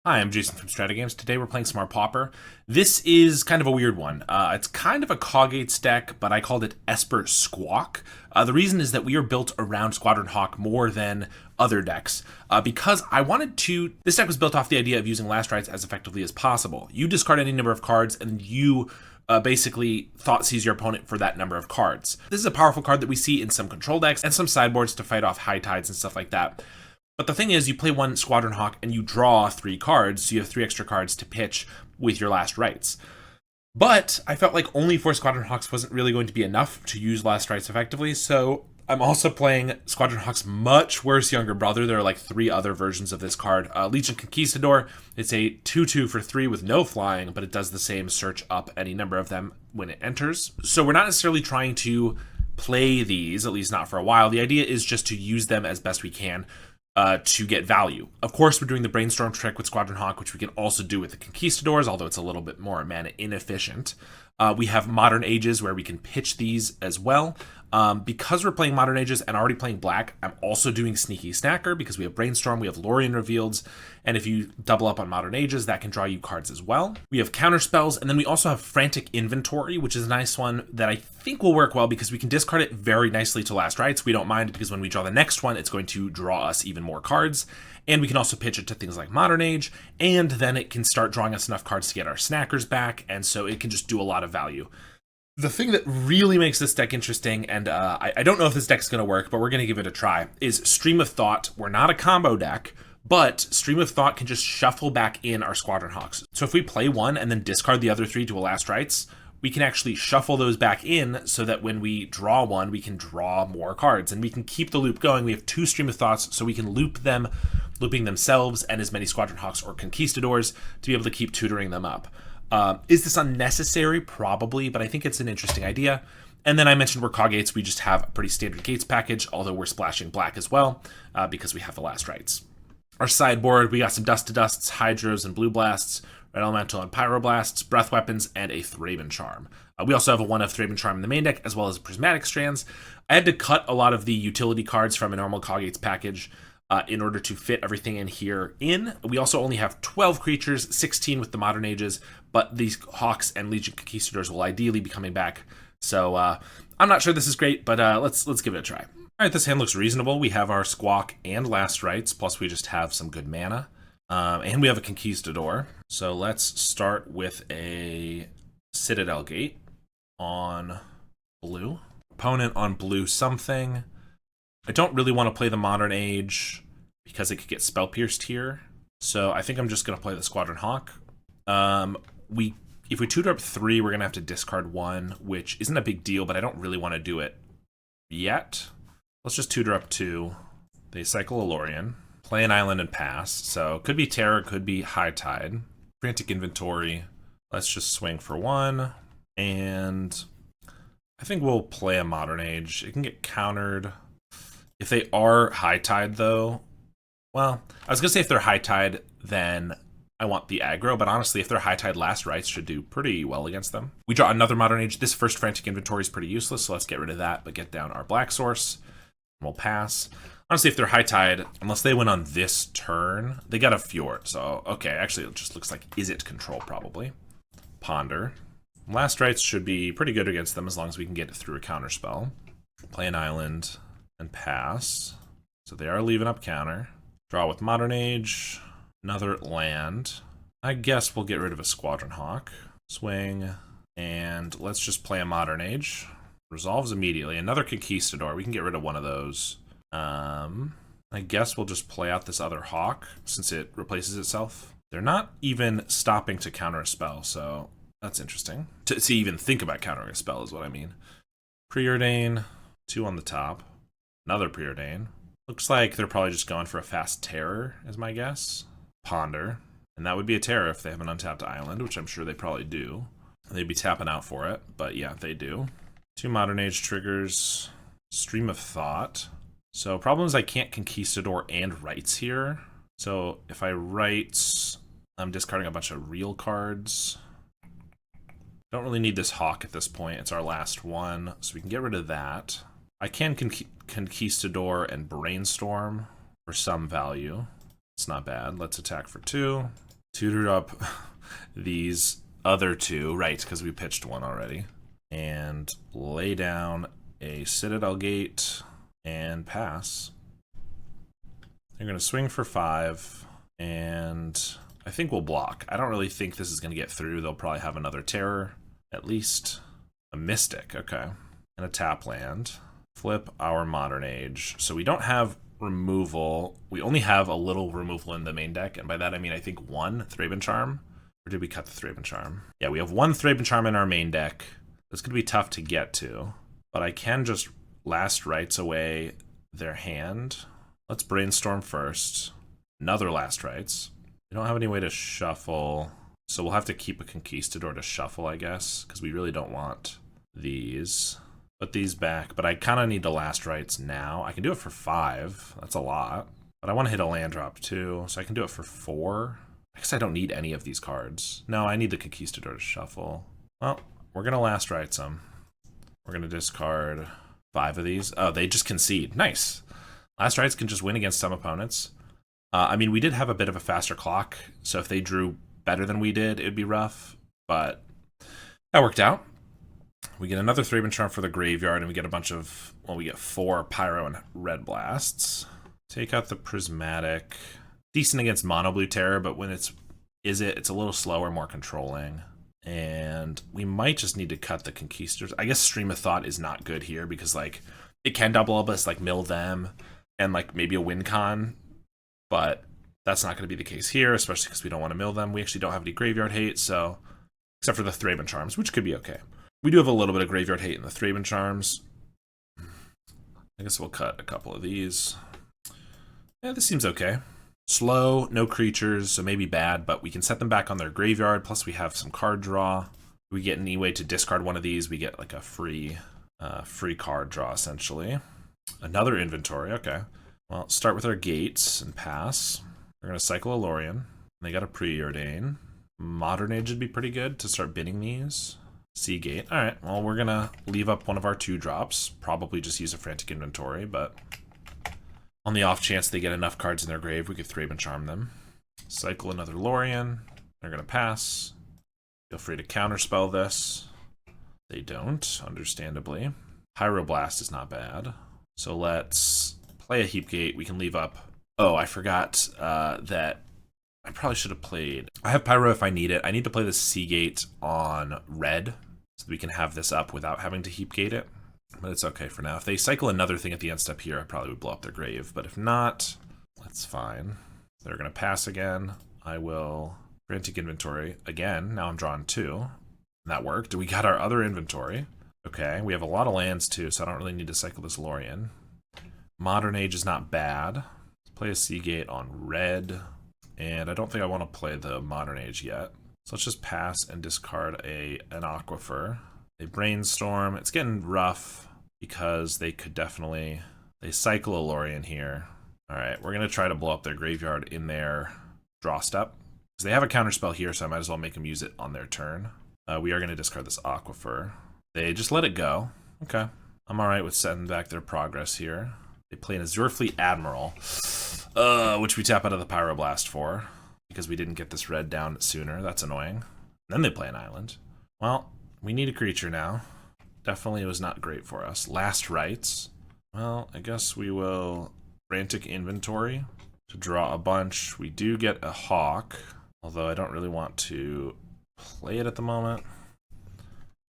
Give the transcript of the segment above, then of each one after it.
Hi, I'm Jason from StrataGames. Today we're playing some more Pauper. This is kind of a weird one. It's kind of a Cawgates deck, but I called it Esper Squawk. The reason is that we are built around Squadron Hawk more than other decks, because I wanted to... This deck was built off the idea of using last rites as effectively as possible. You discard any number of cards, and you basically thought seize your opponent for that number of cards. This is a powerful card that we see in some control decks and some sideboards to fight off high tides and stuff like that. But the thing is, you play one Squadron Hawk and you draw 3 cards, so you have 3 extra cards to pitch with your last rites. But I felt like only 4 Squadron Hawks wasn't really going to be enough to use last rites effectively, so I'm also playing Squadron Hawk's much worse younger brother. There are like 3 other versions of this card. Legion Conquistador, it's a 2/2 for 3 with no flying, but it does the same, search up any number of them when it enters. So we're not necessarily trying to play these, at least not for a while. The idea is just to use them as best we can. To get value. Of course, we're doing the Brainstorm trick with Squadron Hawk, which we can also do with the Conquistadors, although it's a little bit more mana inefficient. We have Modern Ages where we can pitch these as well. Because we're playing Modern Ages and already playing black, I'm also doing Sneaky Snacker because we have Brainstorm, we have Lorien Revealed, and if you double up on Modern Ages, that can draw you cards as well. We have counter spells, and then we also have Frantic Inventory, which is a nice one that I think will work well because we can discard it very nicely to last rites. We don't mind it because when we draw the next one, it's going to draw us even more cards. And we can also pitch it to things like Modern Age, and then it can start drawing us enough cards to get our snackers back, and so it can just do a lot of value. The thing that really makes this deck interesting, and I don't know if this deck's going to work, but we're going to give it a try, is Stream of Thought. We're not a combo deck, but Stream of Thought can just shuffle back in our Squadron Hawks. So if we play one and then discard the other 3 to a last rites, we can actually shuffle those back in so that when we draw one, we can draw more cards, and we can keep the loop going. We have 2 Stream of Thoughts, so we can loop them, looping themselves and as many Squadron Hawks or Conquistadors to be able to keep tutoring them up. Is this unnecessary? Probably, but I think it's an interesting idea. And then I mentioned we're Cawgates. We just have a pretty standard Gates package, although we're splashing black as well because we have the last rites. Our sideboard, we got some Dust to Dusts, Hydros, and Blue Blasts, Red Elemental and Pyroblasts, Breath Weapons, and a Thraben Charm. We also have a 1 of Thraben Charm in the main deck, as well as Prismatic Strands. I had to cut a lot of the utility cards from a normal Cawgates package in order to fit everything in here in. We also only have 12 creatures, 16 with the Modern Ages, but these Hawks and Legion Conquistadors will ideally be coming back. So I'm not sure this is great, but let's give it a try. All right, this hand looks reasonable. We have our Squawk and Last Rites, plus we just have some good mana. And we have a Conquistador. So let's start with a Citadel Gate on blue. Opponent on blue something. I don't really want to play the Modern Age because it could get Spell Pierced here. So I think I'm just going to play the Squadron Hawk. If we tutor up 3, we're going to have to discard 1, which isn't a big deal, but I don't really want to do it yet. Let's just tutor up 2. They cycle a Lorien, play an island and pass. So could be Terror, could be High Tide. Frantic Inventory. Let's just swing for 1. And I think we'll play a Modern Age. It can get countered. If they are High Tide, though, well, I was going to say if they're High Tide, then I want the aggro, but honestly, if they're High Tide, Last Rites should do pretty well against them. We draw another Modern Age. This first Frantic Inventory is pretty useless, so let's get rid of that, but get down our Black Source. We'll pass. Honestly, if they're High Tide, unless they win on this turn, they got a Fjord, so okay, actually it just looks like Izzet Control, probably. Ponder. Last Rites should be pretty good against them as long as we can get it through a counterspell. Play an island and pass. So they are leaving up counter. Draw with Modern Age. Another land. I guess we'll get rid of a Squadron Hawk. Swing. And let's just play a Modern Age. Resolves immediately. Another Conquistador. We can get rid of one of those. I guess we'll just play out this other Hawk since it replaces itself. They're not even stopping to counter a spell, so that's interesting. To even think about countering a spell is what I mean. Preordain. 2 on the top. Another Preordain. Looks like they're probably just going for a fast Terror, is my guess. Ponder. And that would be a Terror if they have an untapped island, which I'm sure they probably do. They'd be tapping out for it, but yeah, they do. 2 Modern Age triggers. Stream of Thought. So problem is I can't Conquistador and Rites here. So if I Rites, I'm discarding a bunch of real cards. Don't really need this Hawk at this point. It's our last one, so we can get rid of that. I can Conquistador and Brainstorm for some value. It's not bad. Let's attack for 2. Tutored up these other two, right, because we pitched one already. And lay down a Citadel Gate and pass. They're going to swing for 5, and I think we'll block. I don't really think this is going to get through. They'll probably have another Terror, at least. A Mystic, okay. And a tap land. Flip our Modern Age. So we don't have removal. We only have a little removal in the main deck, and by that I mean I think 1 Thraben Charm. Or did we cut the Thraben Charm? Yeah, we have 1 Thraben Charm in our main deck. That's going to be tough to get to, but I can just Last Rites away their hand. Let's brainstorm first. Another Last Rites. We don't have any way to shuffle, so we'll have to keep a Conquistador to shuffle, I guess, because we really don't want these. Put these back, but I kind of need the Last Rites now. I can do it for 5. That's a lot. But I want to hit a land drop too, so I can do it for 4. I guess I don't need any of these cards. No, I need the Conquistador to shuffle. Well, we're going to Last Rites them. We're going to discard 5 of these. Oh, they just concede. Nice. Last Rites can just win against some opponents. I mean, we did have a bit of a faster clock, so if they drew better than we did, it would be rough, but that worked out. We get another Thraben Charm for the graveyard, and we get a bunch of, well, we get 4 Pyro and Red Blasts. Take out the Prismatic. Decent against Mono Blue Terror, but when it's it's a little slower, more controlling. And we might just need to cut the Conquistadors. I guess Stream of Thought is not good here, because, like, it can double up us, like, mill them, and, like, maybe a win con, but that's not going to be the case here, especially because we don't want to mill them. We actually don't have any graveyard hate, so, except for the Thraben Charms, which could be okay. We do have a little bit of graveyard hate in the Thraben Charms. I guess we'll cut a couple of these. Yeah, this seems okay. Slow, no creatures, so maybe bad, but we can set them back on their graveyard, plus we have some card draw. We get any way to discard one of these, we get like a free card draw, essentially. Another inventory, okay. Well, start with our gates and pass. We're going to cycle a Lorien. They got a Preordain. Modern Age would be pretty good to start bidding these. Seagate. Alright, well, we're going to leave up one of our 2-drops. Probably just use a Frantic Inventory, but on the off chance they get enough cards in their grave, we could Thraben Charm them. Cycle another Lorien. They're going to pass. Feel free to counterspell this. They don't, understandably. Pyroblast is not bad. So let's play a Heapgate. We can leave up... Oh, I forgot that I probably should have played... I have Pyro if I need it. I need to play the Seagate on red so that we can have this up without having to Heapgate it. But it's okay for now. If they cycle another thing at the end step here, I probably would blow up their grave. But if not, that's fine. They're going to pass again. I will Frantic Inventory again. Now I'm drawing 2. That worked. We got our other inventory. Okay, we have a lot of lands too, so I don't really need to cycle this Lorien. Modern Age is not bad. Let's play a Seagate on red. And I don't think I want to play the Modern Age yet. So let's just pass and discard an Aquifer. They brainstorm. It's getting rough because they could definitely... They cycle a Lorien here. Alright, we're going to try to blow up their graveyard in their draw step. Because they have a counterspell here, so I might as well make them use it on their turn. We are going to discard this Aquifer. They just let it go. Okay. I'm alright with setting back their progress here. They play an Azurefleet Admiral, which we tap out of the Pyroblast for, because we didn't get this red down sooner. That's annoying. Then they play an island. Well, we need a creature now. Definitely was not great for us. Last Rites. Well, I guess we will Frantic Inventory to draw a bunch. We do get a Hawk, although I don't really want to play it at the moment.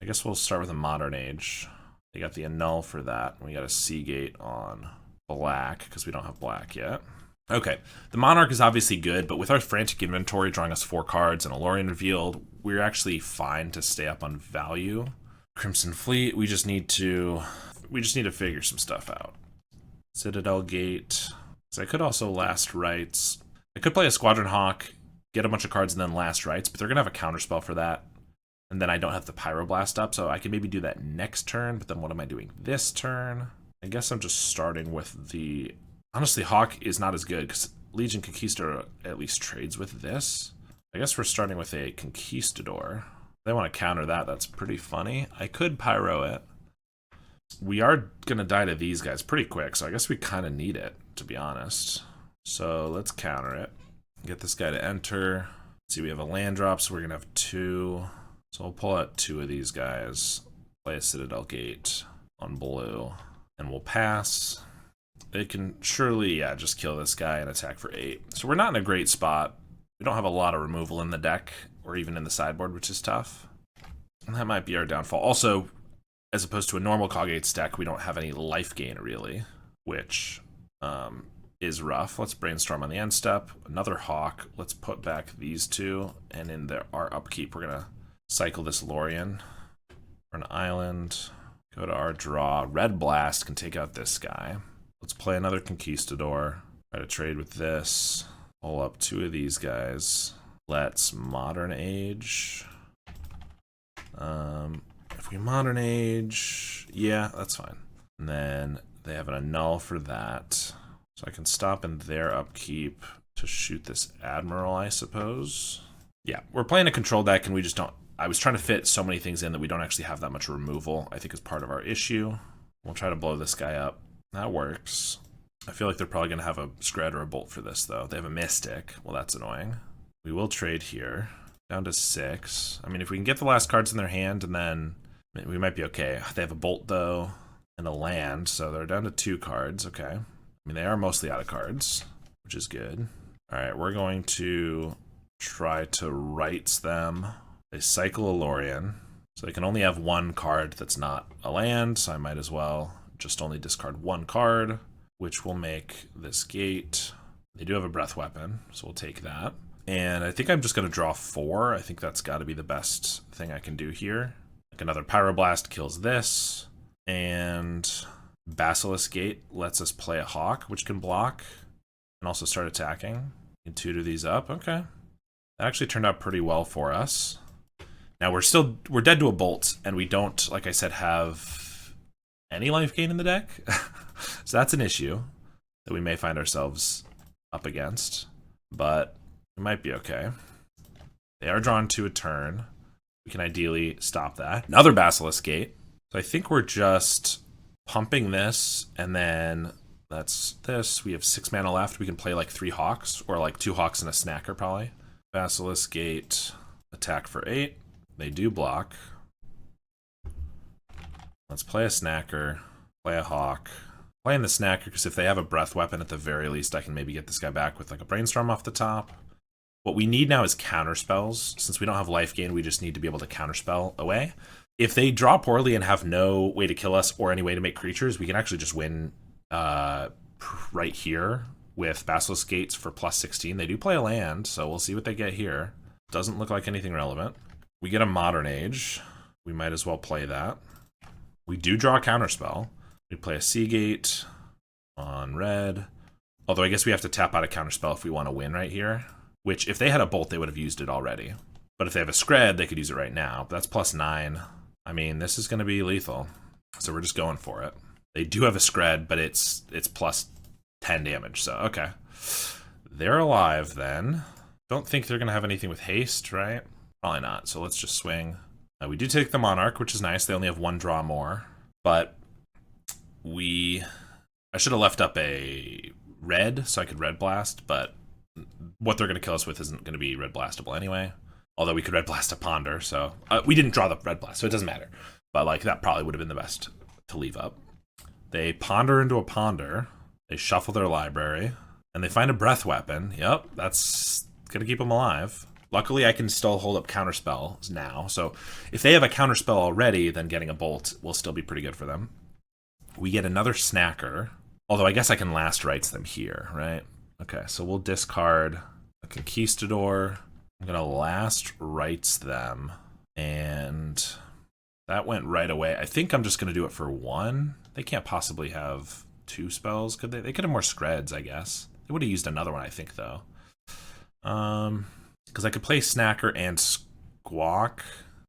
I guess we'll start with a Modern Age. They got the Annul for that. We got a Seagate on black, because we don't have black yet. Okay, the Monarch is obviously good, but with our Frantic Inventory drawing us 4 cards and a Lorien revealed, we're actually fine to stay up on value. Crimson Fleet, we just need to figure some stuff out. Citadel Gate. So I could also Last Rites. I could play a Squadron Hawk, get a bunch of cards, and then Last Rites, but they're going to have a counterspell for that. And then I don't have the Pyroblast up, so I can maybe do that next turn, but then what am I doing this turn? I guess I'm just starting with the... Honestly, Hawk is not as good, because Legion Conquistador at least trades with this. I guess we're starting with a Conquistador. If they want to counter that, that's pretty funny. I could Pyro it. We are going to die to these guys pretty quick, so I guess we kind of need it, to be honest. So let's counter it. Get this guy to enter. See, we have a land drop, so we're going to have 2. So we'll pull out 2 of these guys. Play a Citadel Gate on blue. And we'll pass. It can surely, yeah, just kill this guy and attack for 8. So we're not in a great spot. We don't have a lot of removal in the deck, or even in the sideboard, which is tough. And that might be our downfall. Also, as opposed to a normal Cawgates deck, we don't have any life gain, really, which is rough. Let's brainstorm on the end step. Another Hawk. Let's put back these 2, and in our upkeep, we're going to cycle this Lorien for an island. Go to our draw. Red Blast can take out this guy. Let's play another Conquistador. Try to trade with this. Pull up 2 of these guys. Let's Modern Age. If we Modern Age, yeah, that's fine. And then they have an annul for that. So I can stop in their upkeep to shoot this Admiral, I suppose. Yeah, we're playing a control deck and we just don't... I was trying to fit so many things in that we don't actually have that much removal, I think is part of our issue. We'll try to blow this guy up. That works. I feel like they're probably going to have a Scred or a Bolt for this, though. They have a Mystic. Well, that's annoying. We will trade here. Down to 6. I mean, if we can get the last cards in their hand, and then we might be okay. They have a Bolt, though, and a land, so they're down to 2 cards. Okay. I mean, they are mostly out of cards, which is good. All right, we're going to try to rights them. They cycle a Lorien, so they can only have 1 card that's not a land, so I might as well just only discard 1 card, which will make this gate. They do have a breath weapon, so we'll take that. And I think I'm just going to draw 4. I think that's got to be the best thing I can do here. Like another Pyroblast kills this, and Basilisk Gate lets us play a Hawk, which can block, and also start attacking. And tutor these up. Okay. That actually turned out pretty well for us. Now we're dead to a Bolt, and we don't, like I said, have any life gain in the deck. So that's an issue that we may find ourselves up against, but we might be okay. They are drawn to a turn. We can ideally stop that. Another Basilisk Gate. So I think we're just pumping this, and then that's this. We have 6 mana left. We can play like 3 Hawks, or like 2 Hawks and a Snacker, probably. Basilisk Gate, attack for 8. They do block. Let's play a Snacker, play a Hawk. Playing the Snacker, because if they have a breath weapon, at the very least, I can maybe get this guy back with like a Brainstorm off the top. What we need now is counterspells. Since we don't have life gain, we just need to be able to counterspell away. If they draw poorly and have no way to kill us or any way to make creatures, we can actually just win right here with Basilisk Gates for plus 16. They do play a land, so we'll see what they get here. Doesn't look like anything relevant. We get a Modern Age. We might as well play that. We do draw a counterspell. We play a Seagate on red. Although I guess we have to tap out a counterspell if we want to win right here. Which, if they had a Bolt, they would have used it already. But if they have a Scred, they could use it right now. But that's plus 9. I mean, this is going to be lethal. So we're just going for it. They do have a Scred, but it's plus 10 damage. So, okay. They're alive, then. Don't think they're going to have anything with haste, right? Probably not. So let's just swing. We do take the Monarch, which is nice. They only have 1 draw more. But I should have left up a red so I could Red Blast, but what they're going to kill us with isn't going to be Red Blastable anyway. Although we could Red Blast a Ponder, so we didn't draw the Red Blast, so it doesn't matter. But like that probably would have been the best to leave up. They ponder into a Ponder. They shuffle their library, and they find a Breath Weapon. Yep, that's going to keep them alive. Luckily, I can still hold up counterspells now, so if they have a counterspell already, then getting a Bolt will still be pretty good for them. We get another Snacker, although I guess I can last rights them here, right? Okay, so we'll discard a Conquistador. I'm going to last rights them, and that went right away. I think I'm just going to do it for 1. They can't possibly have 2 spells, could they? They could have more Screds, I guess. They would have used another one, I think, though. Because I could play Snacker and Squawk.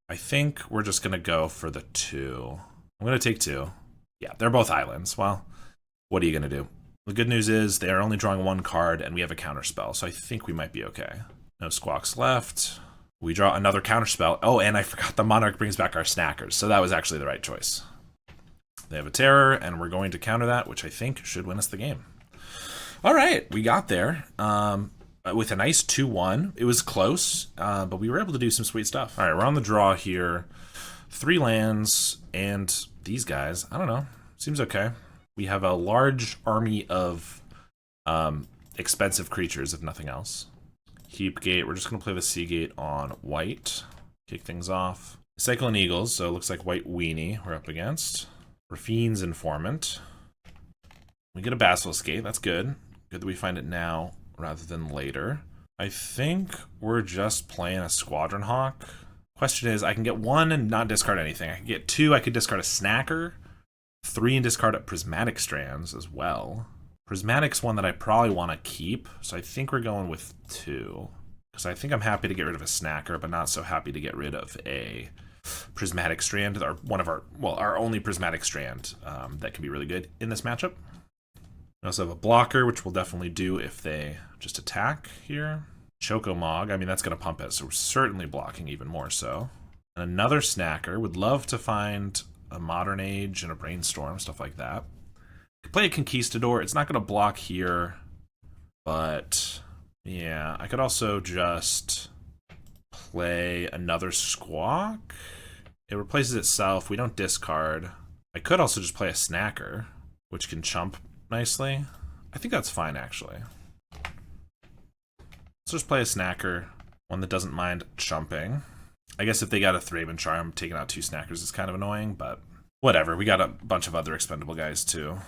I think we're just going to go for the 2. I'm going to take 2. Yeah, they're both islands. Well, what are you going to do? The good news is they are only drawing 1 card, and we have a counterspell, so I think we might be okay. No Squawks left. We draw another counterspell. Oh, and I forgot the Monarch brings back our Snackers, so that was actually the right choice. They have a Terror, and we're going to counter that, which I think should win us the game. All right, we got there. with a nice 2-1. It was close, but we were able to do some sweet stuff. All right, we're on the draw here. 3 lands, and these guys, I don't know, seems okay. We have a large army of expensive creatures, if nothing else. Heap Gate, we're just going to play the Sea Gate on white. Kick things off. Cyclone Eagles, so it looks like white Weenie we're up against. Rafine's Informant. We get a Basilisk Gate, that's good. Good that we find it now rather than later. I think we're just playing a Squadron Hawk. Question is, I can get 1 and not discard anything. I can get 2, I could discard a Snacker. 3 and discard a Prismatic Strands as well. Prismatic's one that I probably want to keep, so I think we're going with 2. Because I think I'm happy to get rid of a Snacker, but not so happy to get rid of a Prismatic Strand, our only Prismatic Strand that can be really good in this matchup. We also have a blocker, which we'll definitely do if they just attack here. Chocomog, I mean, that's going to pump it, so we're certainly blocking even more so. And another Snacker, would love to find a Modern Age and a Brainstorm, stuff like that. Could play a Conquistador, it's not going to block here, but yeah, I could also just play another Squawk. It replaces itself, we don't discard. I could also just play a Snacker, which can chump nicely. I think that's fine, actually. Let's just play a Snacker, one that doesn't mind chumping. I guess if they got a Thraben Charm, taking out 2 Snackers is kind of annoying, but whatever. We got a bunch of other expendable guys, too.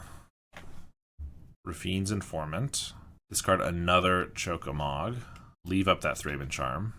Rafine's Informant. Discard another Chocomog. Leave up that Thraben Charm.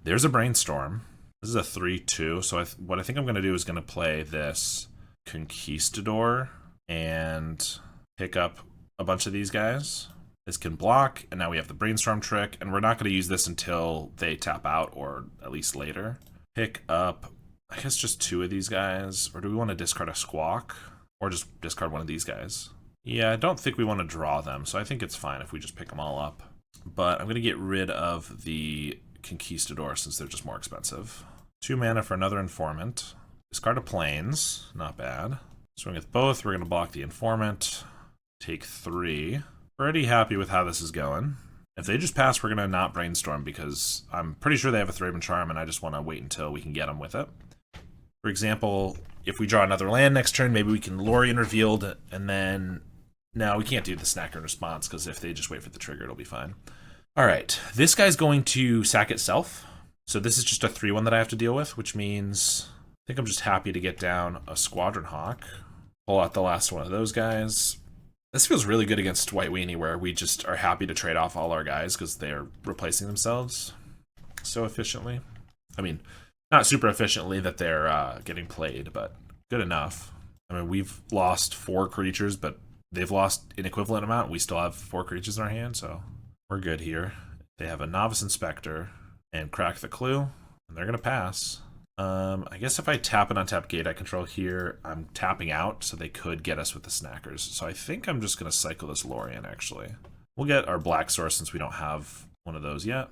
There's a Brainstorm. This is a 3-2, so what I think I'm going to do is going to play this Conquistador and pick up a bunch of these guys. This can block, and now we have the Brainstorm trick, and we're not going to use this until they tap out, or at least later. Pick up, I guess, just 2 of these guys, or do we want to discard a Squawk? Or just discard one of these guys? Yeah, I don't think we want to draw them, so I think it's fine if we just pick them all up. But I'm going to get rid of the Conquistador since they're just more expensive. 2 mana for another Informant. Discard a Plains, not bad. Swing with both, we're going to block the Informant. Take 3. Pretty happy with how this is going. If they just pass, we're going to not Brainstorm because I'm pretty sure they have a Thraben Charm and I just want to wait until we can get them with it. For example, if we draw another land next turn, maybe we can Lorien Revealed, and then... No, we can't do the Snacker in response because if they just wait for the trigger, it'll be fine. Alright, this guy's going to sack itself. So this is just a 3-1 that I have to deal with, which means I think I'm just happy to get down a Squadron Hawk. Pull out the last one of those guys. This feels really good against White Weenie, where we just are happy to trade off all our guys because they're replacing themselves so efficiently. I mean, not super efficiently that they're getting played, but good enough. I mean, we've lost 4 creatures, but they've lost an equivalent amount. We still have 4 creatures in our hand, so we're good here. They have a Novice Inspector and Crack the Clue, and they're going to pass. I guess if I tap an untapped gate I control here, I'm tapping out, so they could get us with the Snackers. So I think I'm just going to cycle this Lorien, actually. We'll get our Black Source since we don't have one of those yet.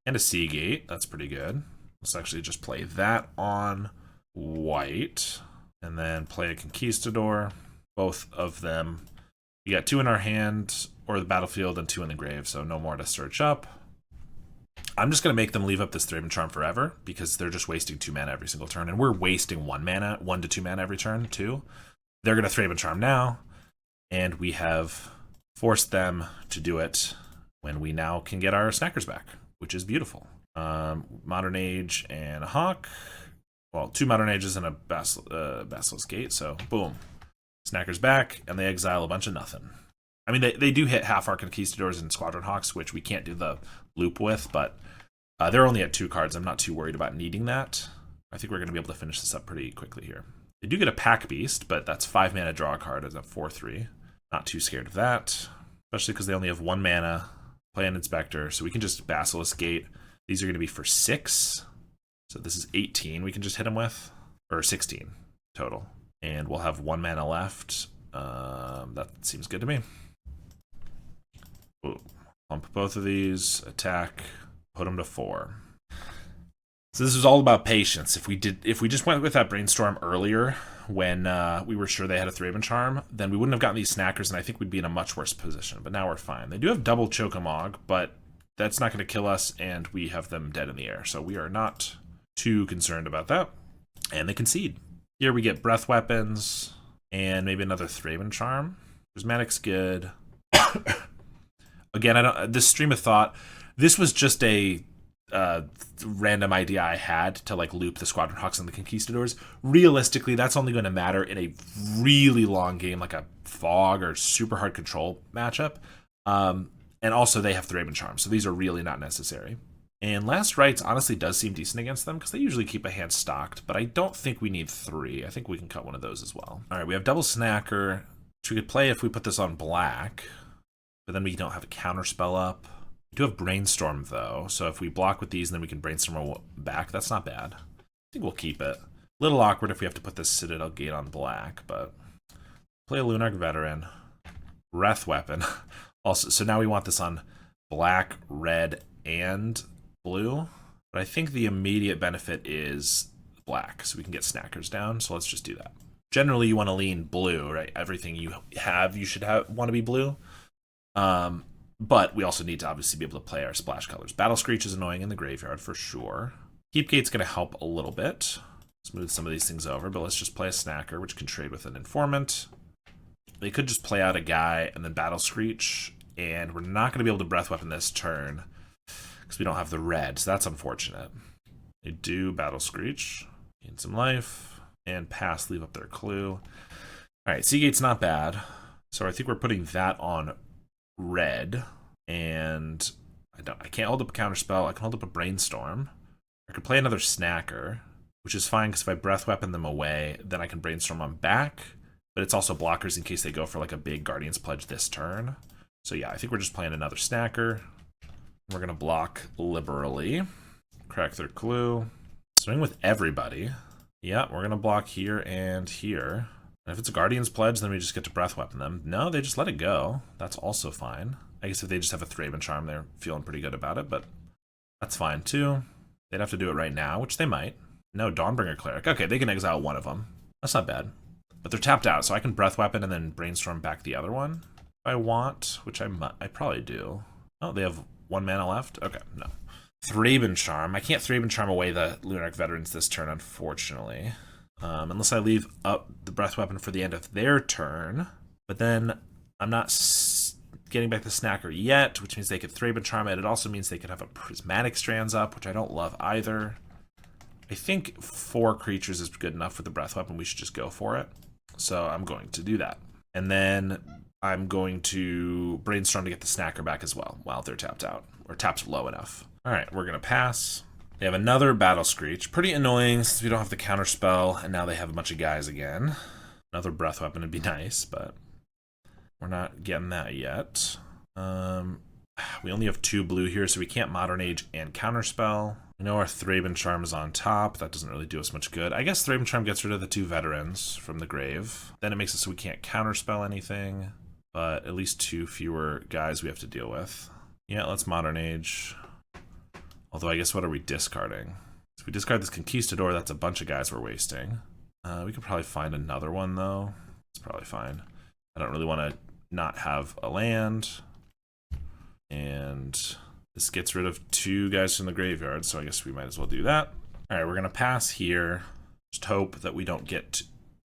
And a Sea Gate, that's pretty good. Let's actually just play that on white, and then play a Conquistador. Both of them. We got 2 in our hand, or the battlefield, and 2 in the grave, so no more to search up. I'm just going to make them leave up this Thraben Charm forever, because they're just wasting 2 mana every single turn, and we're wasting 1 to 2 mana every turn, too. They're going to Thraben Charm now, and we have forced them to do it when we now can get our Snackers back, which is beautiful. Modern Age and a Hawk. Well, 2 Modern Ages and a Basilisk Gate, so boom. Snackers back, and they exile a bunch of nothing. I mean, they do hit half our Conquistadors and Squadron Hawks, which we can't do the loop with, but they're only at 2 cards. I'm not too worried about needing that. I think we're going to be able to finish this up pretty quickly here. They do get a Pack Beast, but that's 5 mana draw card as a 4/3. Not too scared of that, especially because they only have 1 mana, play an Inspector, so we can just Basilisk Gate. These are going to be for 6, so this is 18 we can just hit them with, or 16 total. And we'll have 1 mana left. That seems good to me. Ooh. Pump both of these, attack, put them to 4. So this is all about patience. If we just went with that brainstorm earlier, when we were sure they had a Thraben Charm, then we wouldn't have gotten these snackers, and I think we'd be in a much worse position. But now we're fine. They do have double Chokamog, but that's not going to kill us, and we have them dead in the air. So we are not too concerned about that. And they concede. Here we get Breath Weapons, and maybe another Thraben Charm. Prismatic's good. Again, this stream of thought, this was just a random idea I had to like loop the Squadron Hawks and the Conquistadors. Realistically, that's only going to matter in a really long game, like a Fog or super hard control matchup. And also they have Thraben Charm, so these are really not necessary. And Last Rites honestly does seem decent against them because they usually keep a hand stocked, but I don't think we need 3. I think we can cut one of those as well. All right, we have double Snacker, which we could play if we put this on black, but then we don't have a counter spell up. We do have Brainstorm, though, so if we block with these and then we can Brainstorm back, that's not bad. I think we'll keep it. A little awkward if we have to put this Citadel Gate on black, but play a Lunarch Veteran. Breath Weapon. Also, so now we want this on black, red, and blue, but I think the immediate benefit is black, so we can get Snackers down, so let's just do that. Generally, you want to lean blue, right? Everything you should want to be blue. But we also need to obviously be able to play our splash colors. Battle Screech is annoying in the graveyard for sure. Keep Gate's going to help a little bit. Smooth some of these things over, but let's just play a Snacker, which can trade with an Informant. They could just play out a guy and then Battle Screech, and we're not going to be able to Breath Weapon this turn because we don't have the red, so that's unfortunate. They do Battle Screech, gain some life, and pass, leave up their clue. Alright, Seagate's not bad, so I think we're putting that on red, and I can't hold up a counterspell. I can hold up a Brainstorm. I could play another Snacker, which is fine because if I Breath Weapon them away, then I can Brainstorm them back, but it's also blockers in case they go for like a big Guardian's Pledge this turn. So yeah, I think we're just playing another Snacker. We're going to block liberally, crack their clue, swing with everybody. Yeah, we're going to block here and here. And if it's a Guardian's Pledge, then we just get to Breath Weapon them. No, they just let it go. That's also fine. I guess if they just have a Thraben Charm, they're feeling pretty good about it, but that's fine too. They'd have to do it right now, which they might. No, Dawnbringer Cleric. Okay, they can exile one of them. That's not bad. But they're tapped out, so I can Breath Weapon and then Brainstorm back the other one if I want, which I probably do. Oh, they have 1 mana left? Okay, no. Thraben Charm. I can't Thraben Charm away the Lunarch Veterans this turn, unfortunately. Unless I leave up the Breath Weapon for the end of their turn. But then I'm not getting back the Snacker yet, which means they could Thraben Charm it. It also means they could have a Prismatic Strands up, which I don't love either. I think 4 creatures is good enough for the Breath Weapon. We should just go for it. So I'm going to do that. And then I'm going to Brainstorm to get the Snacker back as well while they're tapped out, or tapped low enough. All right, we're going to pass. They have another Battle Screech. Pretty annoying since we don't have the counter spell, and now they have a bunch of guys again. Another Breath Weapon would be nice, but we're not getting that yet. We only have 2 blue here, so we can't Modern Age and Counterspell. We know our Thraben Charm is on top. That doesn't really do us much good. I guess Thraben Charm gets rid of the 2 veterans from the grave. Then it makes it so we can't Counterspell anything, but at least 2 fewer guys we have to deal with. Yeah, let's Modern Age. Although I guess what are we discarding? If we discard this Conquistador, that's a bunch of guys we're wasting. We could probably find another one, though. It's probably fine. I don't really want to not have a land. And this gets rid of 2 guys from the graveyard, so I guess we might as well do that. All right, we're going to pass here. Just hope that we don't get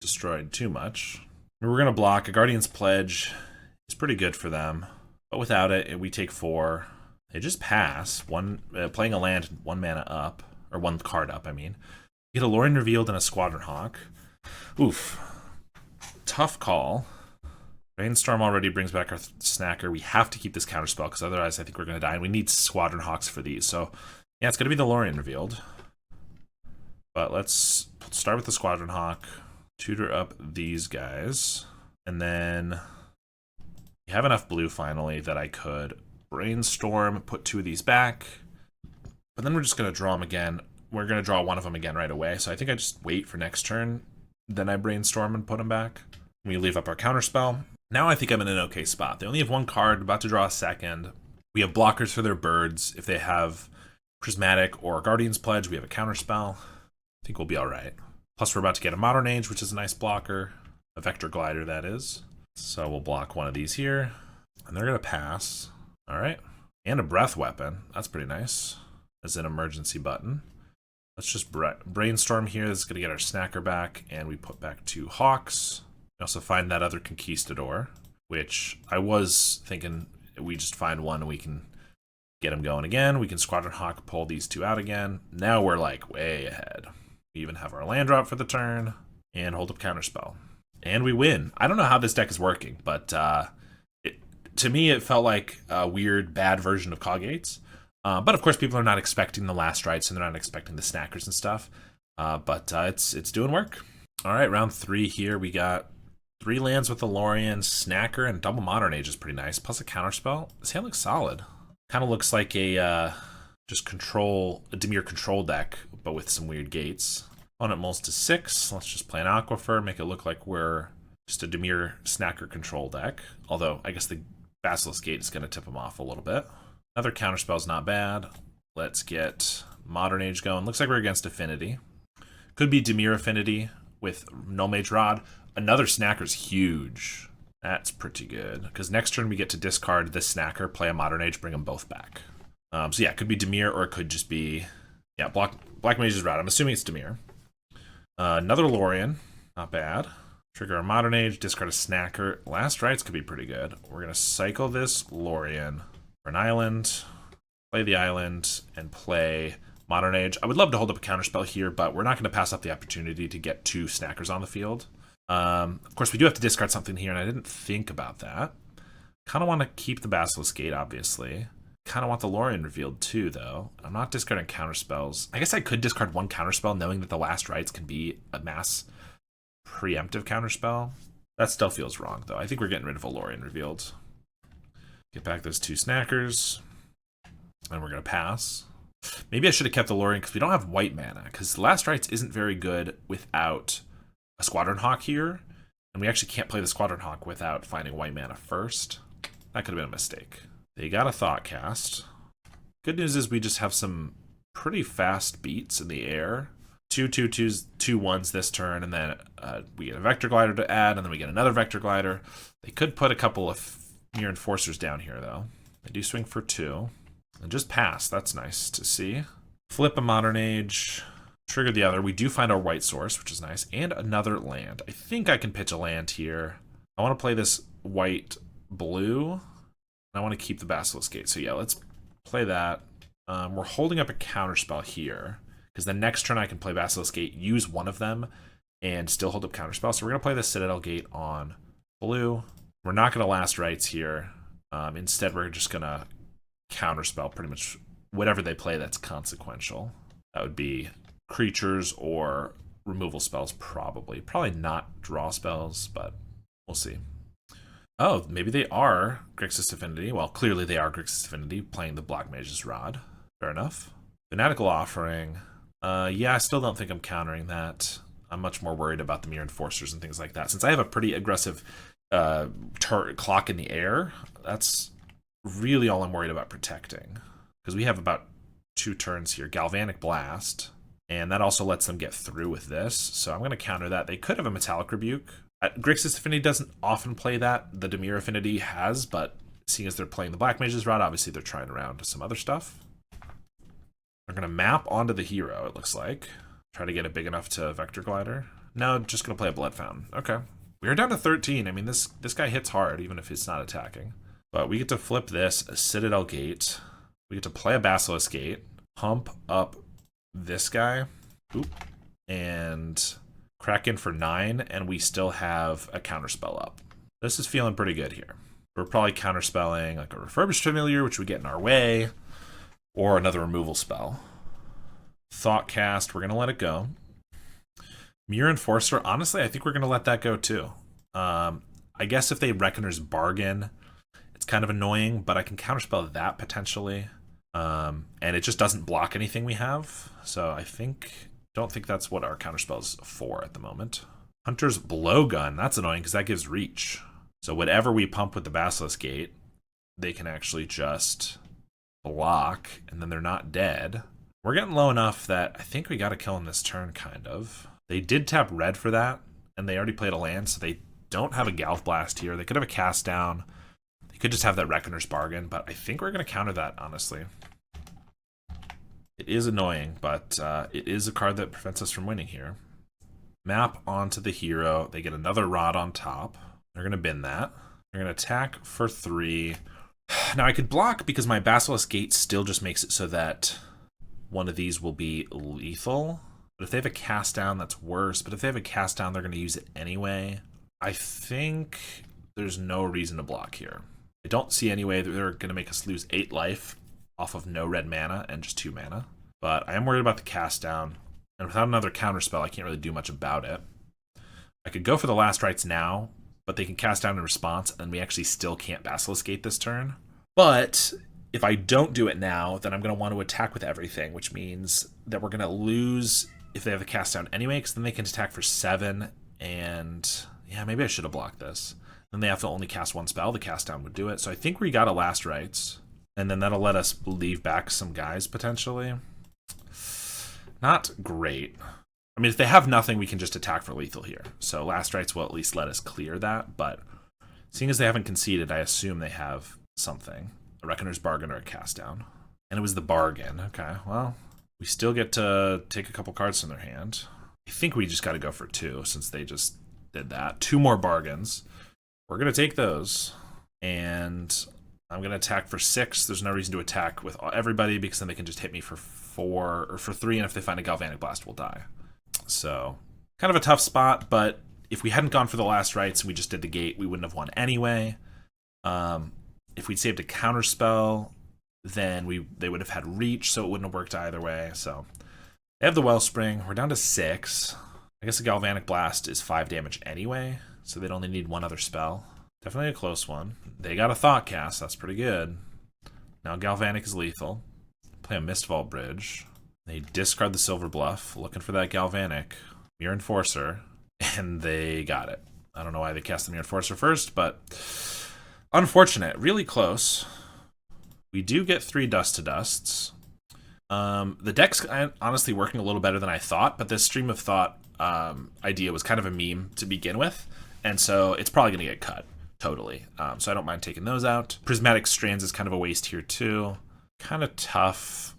destroyed too much. We're going to block. A Guardian's Pledge is pretty good for them, but without it, we take 4. They just pass. Playing a land 1 mana up, or 1 card up, I mean. You get a Lorien Revealed and a Squadron Hawk. Oof. Tough call. Brainstorm already brings back our Snacker. We have to keep this counterspell because otherwise I think we're going to die. And we need Squadron Hawks for these. So, yeah, it's going to be the Lorien Revealed. But let's start with the Squadron Hawk. Tutor up these guys. And then we have enough blue finally that I could Brainstorm, put 2 of these back. But then we're just going to draw them again. We're going to draw one of them again right away. So I think I just wait for next turn. Then I Brainstorm and put them back. We leave up our counterspell. Now I think I'm in an okay spot. They only have 1 card, about to draw a second. We have blockers for their birds. If they have Prismatic or Guardian's Pledge, we have a counterspell. I think we'll be alright. Plus we're about to get a Modern Age, which is a nice blocker. A Vector Glider, that is. So we'll block one of these here. And they're going to pass. Alright. And a Breath Weapon. That's pretty nice. As an emergency button. Let's just brainstorm here. This is going to get our Snacker back. And we put back 2 Hawks. We also find that other Conquistador. Which I was thinking we just find one and we can get him going again. We can Squadron Hawk pull these 2 out again. Now we're like way ahead. We even have our land drop for the turn. And hold up Counterspell. And we win. I don't know how this deck is working, but to me it felt like a weird, bad version of Cawgates. But of course people are not expecting the last rights and they're not expecting the snackers and stuff. But it's doing work. Alright, round 3 here. We got 3 lands with the Lorien, Snacker, and double Modern Age is pretty nice. Plus a Counterspell. This hand looks solid. Kind of looks like a just control, a Dimir control deck, but with some weird gates. Opponent mulls to 6. Let's just play an Aquifer, make it look like we're just a Dimir Snacker control deck. Although, I guess the Basilisk Gate is going to tip him off a little bit. Another Counterspell is not bad. Let's get Modern Age going. Looks like we're against Affinity. Could be Dimir Affinity with No Mage Rod. Another Snacker's huge. That's pretty good. Because next turn we get to discard this Snacker, play a Modern Age, bring them both back. So yeah, it could be Dimir or it could just be... Yeah, Black Mage's Rod. I'm assuming it's Dimir. Another Lorien, not bad. Trigger a Modern Age, discard a Snacker. Last rights could be pretty good. We're going to cycle this Lorien for an island, play the island, and play Modern Age. I would love to hold up a Counterspell here, but we're not going to pass up the opportunity to get 2 Snackers on the field. Of course, we do have to discard something here, and I didn't think about that. Kind of want to keep the Basilisk Gate, obviously. Kind of want the Lorien revealed too, though. I'm not discarding counterspells. I guess I could discard 1 counterspell knowing that the last rights can be a mass preemptive counterspell. That still feels wrong, though. I think we're getting rid of a Lorien revealed. Get back those 2 Snackers. And we're going to pass. Maybe I should have kept the Lorien because we don't have white mana. Because the last rights isn't very good without a Squadron Hawk here. And we actually can't play the Squadron Hawk without finding white mana first. That could have been a mistake. They got a Thoughtcast. Good news is we just have some pretty fast beats in the air. 2 2s, 2 1s this turn, and then we get a Vector Glider to add, and then we get another Vector Glider. They could put a couple of Mere Enforcers down here, though. They do swing for 2. And just pass. That's nice to see. Flip a Modern Age. Trigger the other. We do find our white source, which is nice. And another land. I think I can pitch a land here. I want to play this white-blue. I want to keep the Basilisk Gate. So yeah, let's play that. We're holding up a Counterspell here. Because the next turn I can play Basilisk Gate, use one of them, and still hold up Counterspell. So we're going to play the Citadel Gate on blue. We're not going to last rights here. Instead, we're just going to Counterspell pretty much whatever they play that's consequential. That would be creatures or removal spells, probably. Probably not draw spells, but we'll see. Oh, maybe they are Grixis Affinity. Well, clearly they are Grixis Affinity, playing the Black Mage's Rod. Fair enough. Fanatical Offering. Yeah, I still don't think I'm countering that. I'm much more worried about the Mere Enforcers and things like that. Since I have a pretty aggressive clock in the air, that's really all I'm worried about protecting. Because we have about 2 turns here. Galvanic Blast. And that also lets them get through with this. So I'm going to counter that. They could have a Metallic Rebuke. Grixis Affinity doesn't often play that. The Dimir Affinity has, but seeing as they're playing the Black Mage's Rod, obviously they're trying around some other stuff. They're going to map onto the hero, it looks like. Try to get it big enough to Vector Glider. No, just going to play a Blood Fountain. Okay. We're down to 13. I mean, this guy hits hard, even if it's not attacking. But we get to flip this, a Citadel Gate. We get to play a Basilisk Gate. Pump up this guy. Oop. And crack in for 9, and we still have a Counterspell up. This is feeling pretty good here. We're probably counterspelling like a Refurbished Familiar, which we get in our way, or another removal spell. Thoughtcast, we're going to let it go. Mere Enforcer, honestly, I think we're going to let that go too. I guess if they Reckoner's Bargain, it's kind of annoying, but I can counterspell that potentially. And it just doesn't block anything we have. So I don't think that's what our counterspell is for at the moment. Hunter's Blowgun, that's annoying because that gives reach. So whatever we pump with the Basilisk Gate, they can actually just block, and then they're not dead. We're getting low enough that I think we got to kill him this turn, kind of. They did tap red for that, and they already played a land, so they don't have a Galv Blast here. They could have a cast down. They could just have that Reckoner's Bargain, but I think we're going to counter that, honestly. It is annoying, but it is a card that prevents us from winning here. Map onto the hero. They get another Rod on top. They're going to bin that. They're going to attack for 3. Now, I could block because my Basilisk Gate still just makes it so that one of these will be lethal. But if they have a cast down, that's worse. But if they have a cast down, they're going to use it anyway. I think there's no reason to block here. I don't see any way that they're going to make us lose 8 life off of no red mana and just 2 mana. But I am worried about the cast down. And without another counterspell, I can't really do much about it. I could go for the Last Rites now, but they can cast down in response, and we actually still can't Basilisk Gate this turn. But if I don't do it now, then I'm going to want to attack with everything, which means that we're going to lose if they have the cast down anyway, because then they can attack for 7, and yeah, maybe I should have blocked this. Then they have to only cast 1 spell. The cast down would do it. So I think we got a Last Rites, and then that'll let us leave back some guys potentially. Not great. I mean, if they have nothing, we can just attack for lethal here. So Last Rites will at least let us clear that, but seeing as they haven't conceded, I assume they have something. A Reckoner's Bargain or a cast down. And it was the bargain. Okay, well, we still get to take a couple cards from their hand. I think we just got to go for 2 since they just did that. 2 more bargains. We're going to take those. And I'm going to attack for 6. There's no reason to attack with everybody because then they can just hit me for 4 or for 3, and if they find a Galvanic Blast, we'll die. So, kind of a tough spot, but if we hadn't gone for the Last Rites and we just did the gate, we wouldn't have won anyway. If we'd saved a counterspell, then they would have had reach, so it wouldn't have worked either way. So, they have the Wellspring. We're down to 6. I guess a Galvanic Blast is 5 damage anyway, so they'd only need 1 other spell. Definitely a close one. They got a Thought Cast. That's pretty good. Now Galvanic is lethal. Play a Mistvault Bridge. They discard the Silver Bluff, looking for that Galvanic. Mirror Enforcer, and they got it. I don't know why they cast the Mirror Enforcer first, but unfortunate. Really close. We do get 3 Dust to Dusts. The deck's honestly working a little better than I thought, but this Stream of Thought idea was kind of a meme to begin with, and so it's probably going to get cut. Totally. So I don't mind taking those out. Prismatic Strands is kind of a waste here too. Kind of tough.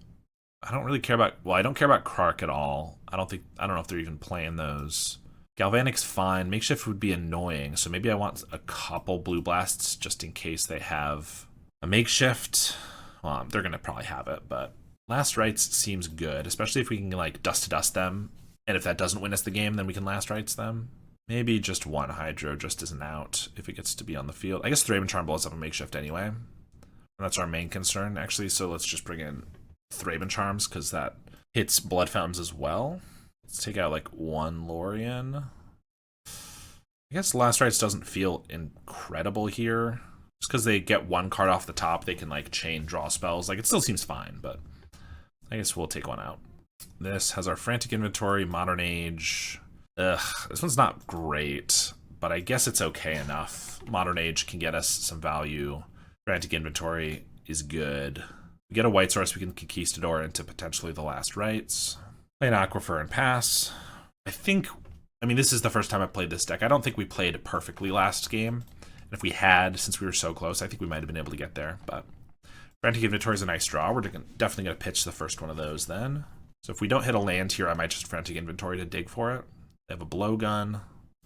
I don't really care about... Well, I don't care about Krark at all. I don't know if they're even playing those. Galvanic's fine. Makeshift would be annoying, so maybe I want a couple Blue Blasts just in case they have a Makeshift. Well, they're going to probably have it, but Last Rites seems good, especially if we can, like, Dust to Dust them. And if that doesn't win us the game, then we can Last Rites them. Maybe just 1 Hydro just as an out if it gets to be on the field. I guess Thraben Charm blows up a Makeshift anyway. And that's our main concern, actually, so let's just bring in Thraben Charms, because that hits Blood Fountains as well. Let's take out, like, 1 Lorien. I guess Last Rites doesn't feel incredible here. Just because they get 1 card off the top, they can, like, chain draw spells. Like, it still seems fine, but I guess we'll take 1 out. This has our Frantic Inventory, Modern Age. Ugh, this one's not great, but I guess it's okay enough. Modern Age can get us some value. Frantic Inventory is good. We get a White Source, we can Conquistador into potentially the Last Rites. Play an Aquifer and pass. I mean, this is the first time I've played this deck. I don't think we played perfectly last game. And if we had, since we were so close, I think we might have been able to get there. But Frantic Inventory is a nice draw. We're definitely going to pitch the first one of those then. So if we don't hit a land here, I might just Frantic Inventory to dig for it. They have a Blowgun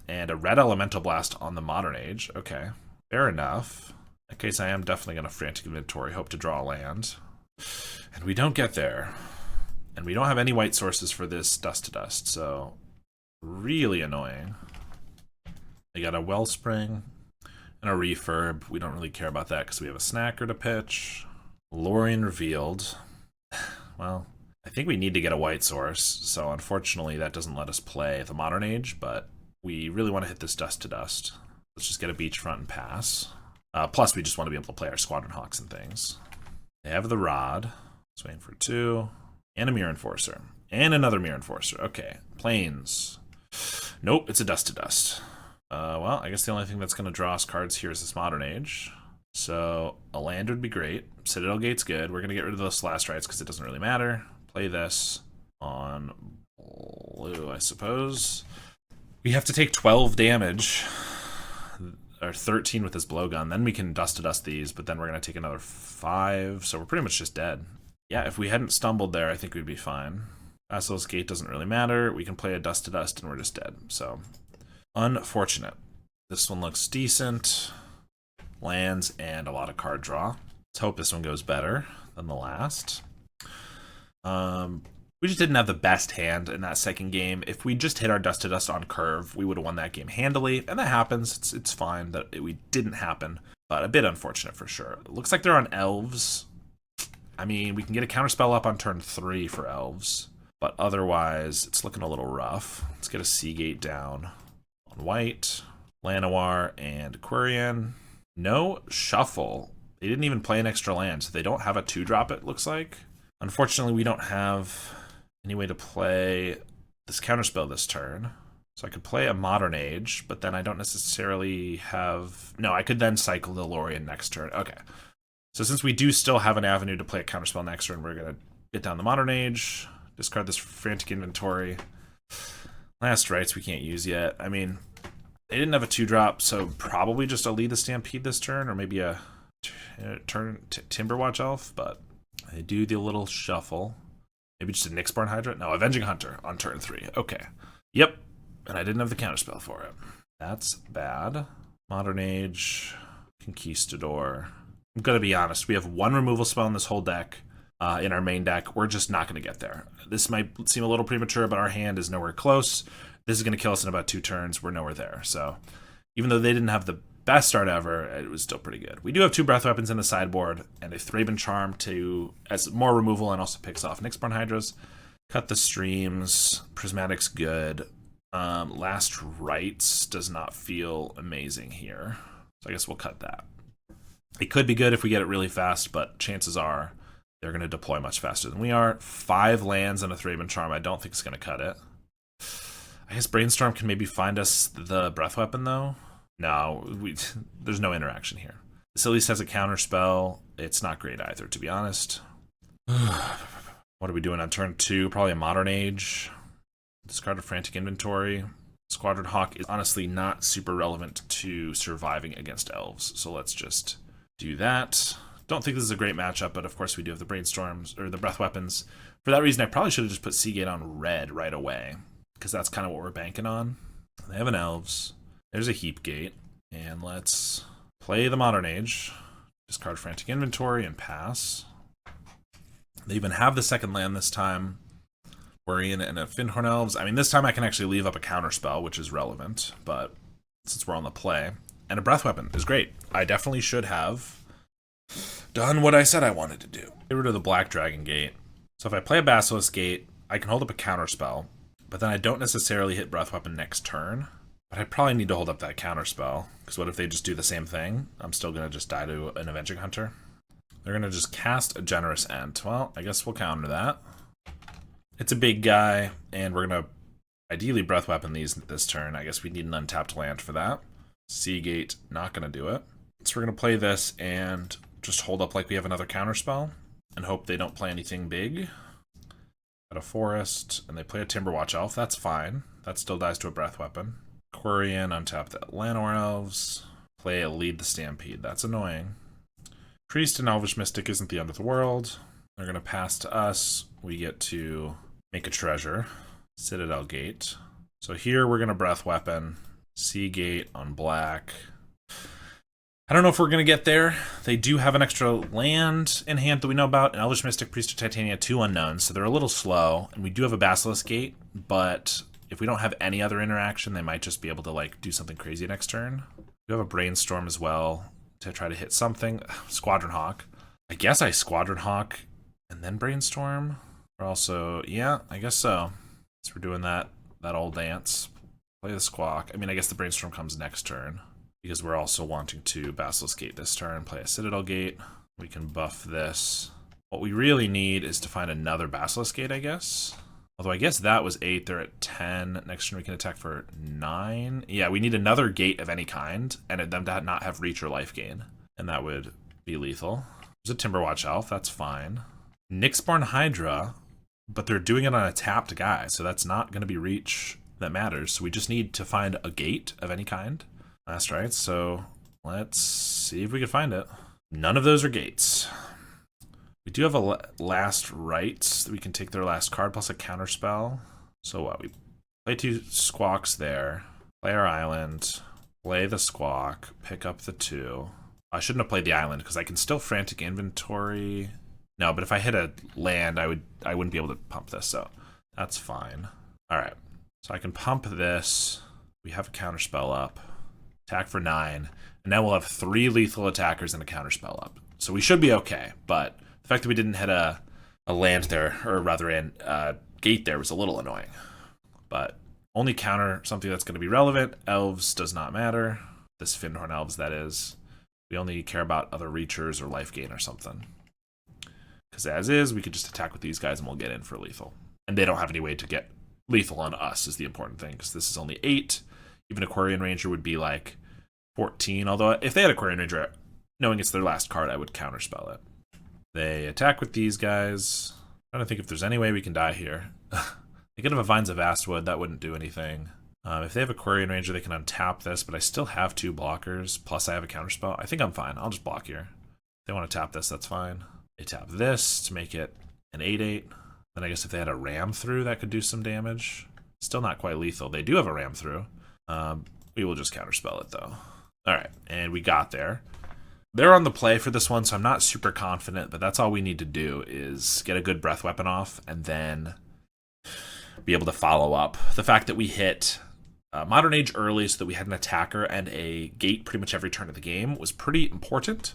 and a Red Elemental Blast on the Modern Age. Okay, fair enough. In that case, I am definitely going to Frantic Inventory, hope to draw a land. And we don't get there. And we don't have any white sources for this Dust to Dust, so really annoying. They got a Wellspring and a Refurb. We don't really care about that because we have a Snacker to pitch. Lorien Revealed. Well, I think we need to get a white source, so unfortunately that doesn't let us play the Modern Age, but we really want to hit this Dust to Dust. Let's just get a Beachfront and pass. Plus, we just want to be able to play our Squadron Hawks and things. They have the Rod. Swing for 2. And a Mirror Enforcer. And another Mirror Enforcer. Okay. Plains. Nope, it's a Dust to Dust. Well, I guess the only thing that's going to draw us cards here is this Modern Age. So, a land would be great. Citadel Gate's good. We're going to get rid of those Last Rites because it doesn't really matter. Play this on blue, I suppose. We have to take 12 damage, or 13 with this blowgun. Then we can Dust to Dust these, but then we're going to take another 5, so we're pretty much just dead. Yeah, if we hadn't stumbled there, I think we'd be fine. Basilisk Gate doesn't really matter. We can play a Dust to Dust, and we're just dead. So, unfortunate. This one looks decent. Lands and a lot of card draw. Let's hope this one goes better than the last. We just didn't have the best hand in that second game. If we just hit our Dust to Dust on curve, we would have won that game handily, and that happens. It's fine that we didn't happen, but a bit unfortunate for sure. It looks like they're on Elves. I mean, we can get a counterspell up on turn 3 for Elves, but otherwise, it's looking a little rough. Let's get a Seagate down on white, Llanowar, and Quirion. No shuffle. They didn't even play an extra land, so they don't have a 2-drop, it looks like. Unfortunately, we don't have any way to play this counterspell this turn. So I could play a Modern Age, but then I don't necessarily have... No, I could then cycle the Lorien next turn. Okay. So since we do still have an avenue to play a counterspell next turn, we're going to get down the Modern Age, discard this Frantic Inventory. Last Rites we can't use yet. I mean, they didn't have a 2-drop, so probably just a Lead the Stampede this turn, or maybe a turn Timberwatch Elf, but they do the little shuffle. Maybe just a Nyxborn Hydra? No, Avenging Hunter on turn 3. Okay. Yep. And I didn't have the counterspell for it. That's bad. Modern Age, Conquistador. I'm going to be honest. We have 1 removal spell in this whole deck. In our main deck. We're just not going to get there. This might seem a little premature, but our hand is nowhere close. This is going to kill us in about 2 turns. We're nowhere there. So even though they didn't have the best start ever, it was still pretty good. We do have 2 Breath Weapons in the sideboard and a Thraben Charm as more removal, and also picks off Nyxborn Hydras. Cut the Streams. Prismatic's good. Last Rites does not feel amazing here. So I guess we'll cut that. It could be good if we get it really fast, but chances are they're going to deploy much faster than we are. 5 lands and a Thraben Charm. I don't think it's going to cut it. I guess Brainstorm can maybe find us the Breath Weapon, though. No, there's no interaction here. This at least has a counter spell. It's not great either, to be honest. What are we doing on turn 2? Probably a Modern Age. Discard a Frantic Inventory. Squadron Hawk is honestly not super relevant to surviving against Elves, so let's just do that. Don't think this is a great matchup, but of course we do have the Brainstorms, or the Breath Weapons. For that reason, I probably should have just put Seagate on red right away, because that's kind of what we're banking on. They have an Elves. There's a Heap Gate, and let's play the Modern Age. Discard Frantic Inventory and pass. They even have the second land this time. Quirion and a Fyndhorn Elves. I mean, this time I can actually leave up a counterspell, which is relevant, but since we're on the play. And a Breath Weapon is great. I definitely should have done what I said I wanted to do. Get rid of the Black Dragon Gate. So if I play a Basilisk Gate, I can hold up a counterspell, but then I don't necessarily hit Breath Weapon next turn. But I probably need to hold up that counterspell, because what if they just do the same thing? I'm still going to just die to an Avenging Hunter. They're going to just cast a Generous End. Well, I guess we'll counter that. It's a big guy, and we're going to ideally Breath Weapon these this turn. I guess we need an untapped land for that. Seagate, not going to do it. So we're going to play this and just hold up like we have another counterspell and hope they don't play anything big. Got a Forest, and they play a Timberwatch Elf. That's fine. That still dies to a Breath Weapon. Quirion, untap the Llanowar Elves. Play a Lead the Stampede. That's annoying. Priest and Elvish Mystic isn't the end of the world. They're going to pass to us. We get to make a treasure. Citadel Gate. So here we're going to Breath Weapon. Seagate on black. I don't know if we're going to get there. They do have an extra land in hand that we know about. An Elvish Mystic, Priest of Titania, 2 unknowns. So they're a little slow. And we do have a Basilisk Gate. But if we don't have any other interaction, they might just be able to like do something crazy next turn. We have a Brainstorm as well to try to hit something. Squadron Hawk. I guess I Squadron Hawk and then Brainstorm. Or also, yeah, I guess so. So we're doing that old dance. Play the Squawk. I mean, I guess the Brainstorm comes next turn, because we're also wanting to Basilisk Gate this turn, play a Citadel Gate. We can buff this. What we really need is to find another Basilisk Gate, I guess. Although I guess that was 8, they're at 10. Next turn we can attack for 9. Yeah, we need another gate of any kind, and them to not have reach or life gain. And that would be lethal. There's a Timberwatch Elf, that's fine. Nyxborn Hydra. but they're doing it on a tapped guy, so that's not going to be reach that matters. So we just need to find a gate of any kind. Last right, so let's see if we can find it. None of those are gates. We do have a last rights that we can take their last card plus a counter spell. So what? We play 2 squawks there, play our island, play the squawk, pick up the 2. I shouldn't have played the island because I can still frantic inventory. No, but if I hit a land, I wouldn't be able to pump this, so that's fine. All right, so I can pump this. We have a counter spell up, attack for 9, and now we'll have 3 lethal attackers and a counter spell up. So we should be okay, but the fact that we didn't hit a land there, or rather a gate there, was a little annoying. But only counter something that's going to be relevant. Elves does not matter. This Fyndhorn Elves, that is. We only care about other reachers or life gain or something. Because as is, we could just attack with these guys and we'll get in for lethal. And they don't have any way to get lethal on us is the important thing, because this is only 8. Even Aquarian Ranger would be like 14. Although if they had Aquarian Ranger, knowing it's their last card, I would counterspell it. They attack with these guys. I'm trying to think if there's any way we can die here. They could have a Vines of Vastwood. That wouldn't do anything. If they have Aquarian Ranger, they can untap this, but I still have 2 blockers, plus I have a counterspell. I think I'm fine. I'll just block here. If they want to tap this, that's fine. They tap this to make it an 8/8. Then I guess if they had a ram through, that could do some damage. Still not quite lethal. They do have a ram through. We will just counterspell it, though. All right, and we got there. They're on the play for this one, so I'm not super confident, but that's all we need to do is get a good breath weapon off and then be able to follow up. The fact that we hit Modern Age early so that we had an attacker and a gate pretty much every turn of the game was pretty important.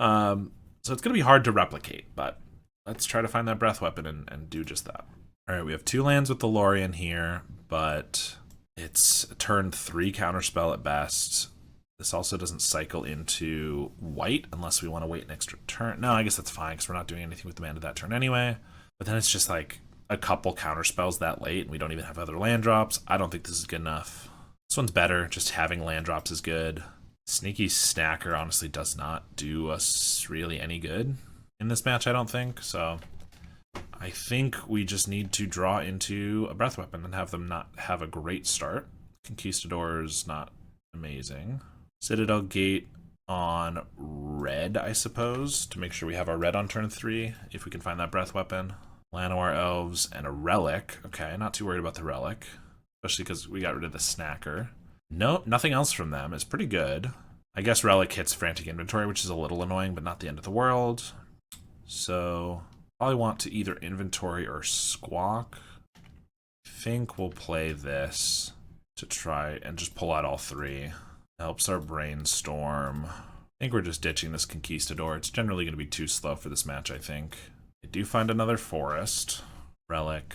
So it's going to be hard to replicate, but let's try to find that breath weapon and do just that. All right, we have 2 lands with the Lorien here, but it's a turn 3 counterspell at best. This also doesn't cycle into white unless we want to wait an extra turn. No, I guess that's fine because we're not doing anything with the mana that turn anyway. But then it's just like a couple counterspells that late, and we don't even have other land drops. I don't think this is good enough. This one's better. Just having land drops is good. Sneaky Snacker honestly does not do us really any good in this match, I don't think. So I think we just need to draw into a breath weapon and have them not have a great start. Conquistador's not amazing. Citadel Gate on red, I suppose, to make sure we have our red on turn 3, if we can find that breath weapon. Llanowar Elves and a relic. Okay, not too worried about the relic, especially because we got rid of the snacker. No, nothing else from them is pretty good. I guess relic hits frantic inventory, which is a little annoying, but not the end of the world. So probably want to either inventory or squawk. I think we'll play this to try and just pull out all 3. Helps our brainstorm. I think we're just ditching this Conquistador. It's generally going to be too slow for this match, I think. I do find another forest, relic,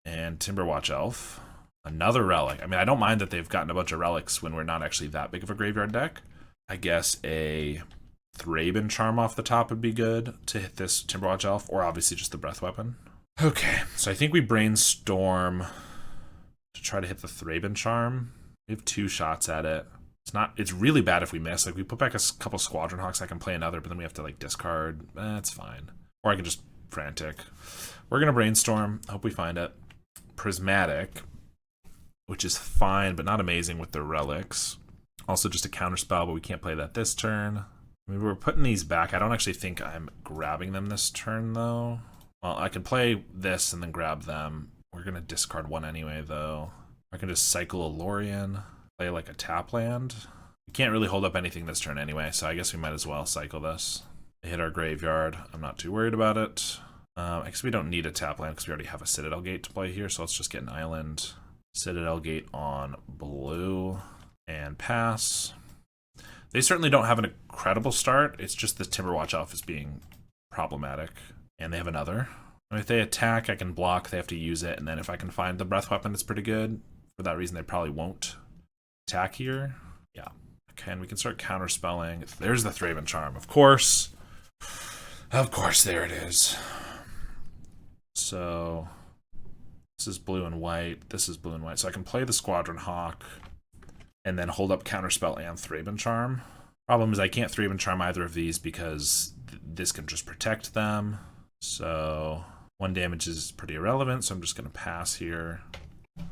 and Timberwatch Elf. Another relic. I mean, I don't mind that they've gotten a bunch of relics when we're not actually that big of a graveyard deck. I guess a Thraben Charm off the top would be good to hit this Timberwatch Elf, or obviously just the breath weapon. Okay, so I think we brainstorm to try to hit the Thraben Charm. We have 2 shots at it. It's really bad if we miss. Like, we put back a couple Squadron Hawks, I can play another, but then we have to like discard. It's fine. Or I can just frantic. We're gonna brainstorm. Hope we find it. Prismatic, which is fine, but not amazing with the relics. Also just a counterspell, but we can't play that this turn. I mean, we're putting these back. I don't actually think I'm grabbing them this turn, though. Well, I can play this and then grab them. We're gonna discard 1 anyway, though. I can just cycle a Lorien. Play like a tap land. We can't really hold up anything this turn anyway, so I guess we might as well cycle this. They hit our graveyard. I'm not too worried about it. I guess we don't need a tap land because we already have a Citadel Gate to play here, so let's just get an island. Citadel Gate on blue and pass. They certainly don't have an incredible start. It's just the Timberwatch Elf is being problematic. And they have another. I mean, if they attack, I can block. They have to use it, and then if I can find the breath weapon, it's pretty good. For that reason, they probably won't attack here. Yeah. Okay, and we can start counterspelling. There's the Thraben Charm, of course. Of course, there it is. So this is blue and white. This is blue and white. So I can play the Squadron Hawk and then hold up counterspell and Thraben Charm. Problem is I can't Thraben Charm either of these because this can just protect them. So 1 damage is pretty irrelevant, so I'm just going to pass here. I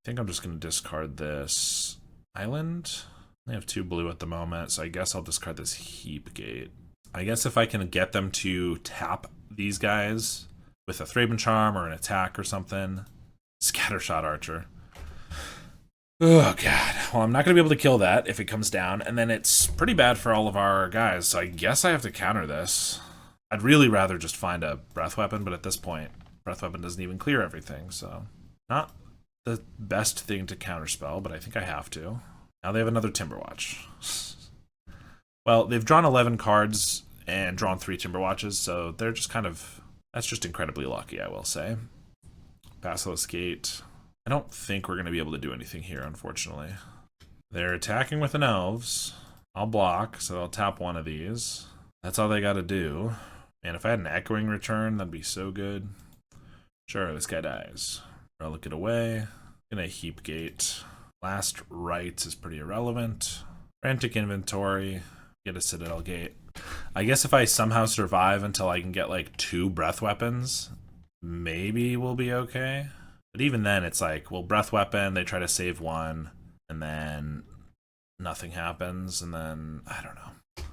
think I'm just going to discard this island. I have 2 blue at the moment, so I guess I'll discard this Heap Gate. I guess if I can get them to tap these guys with a Thraben Charm or an attack or something. Scattershot Archer. Oh, God. Well, I'm not going to be able to kill that if it comes down, and then it's pretty bad for all of our guys, so I guess I have to counter this. I'd really rather just find a Breath Weapon, but at this point, Breath Weapon doesn't even clear everything, so not the best thing to counterspell, but I think I have to. Now they have another Timberwatch. Well, they've drawn 11 cards and drawn 3 Timberwatches, so they're just kind of... That's just incredibly lucky, I will say. Basilisk Gate. I don't think we're going to be able to do anything here, unfortunately. They're attacking with an Elves. I'll block, so I'll tap one of these. That's all they got to do. Man, if I had an Echoing Return, that'd be so good. Sure, this guy dies. Relic it away. Gonna Heap Gate. Last Rites is pretty irrelevant. Frantic Inventory. Get a Citadel Gate. I guess if I somehow survive until I can get like 2 Breath Weapons, maybe we'll be okay. But even then, it's like, well, Breath Weapon, they try to save 1, and then nothing happens, and then, I don't know.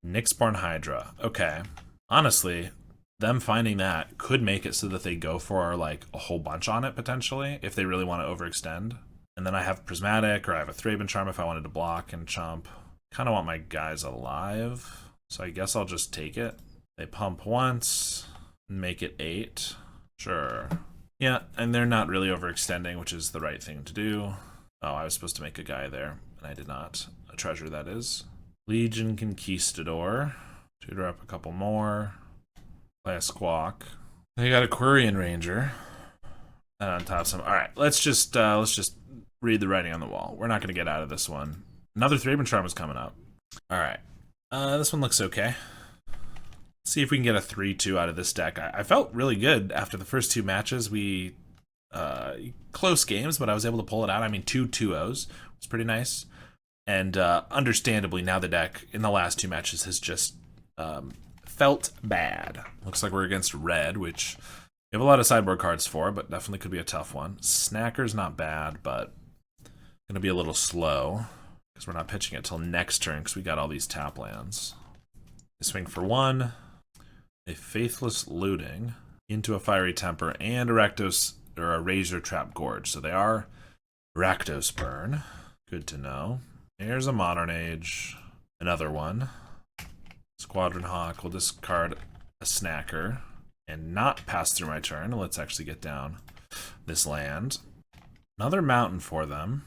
Nyxborn Hydra. Okay. Honestly, them finding that could make it so that they go for, like, a whole bunch on it, potentially, if they really want to overextend. And then I have Prismatic, or I have a Thraben Charm if I wanted to block and chump. Kind of want my guys alive, so I guess I'll just take it. They pump once, make it 8. Sure. Yeah, and they're not really overextending, which is the right thing to do. Oh, I was supposed to make a guy there, and I did not. A treasure, that is. Legion Conquistador. Tutor up a couple more. Play a Squawk. They got a Quirion Ranger. And on top some. Alright, let's just read the writing on the wall. We're not going to get out of this one. Another Thraben Charm is coming up. Alright. This one looks okay. See if we can get a 3-2 out of this deck. I felt really good after the first 2 matches. We close games, but I was able to pull it out. I mean, 2 2-0s was pretty nice. And understandably, now the deck in the last 2 matches has just felt bad. Looks like we're against red, which we have a lot of sideboard cards for, but definitely could be a tough one. Snacker's not bad, but going to be a little slow because we're not pitching it till next turn because we got all these tap lands. They swing for 1. A Faithless Looting into a Fiery Temper and a Rakdos or a Razor Trap Gorge. So they are Rakdos Burn. Good to know. Here's a Modern Age. Another one. Squadron Hawk will discard a Snacker and not pass through my turn. Let's actually get down this land. Another mountain for them.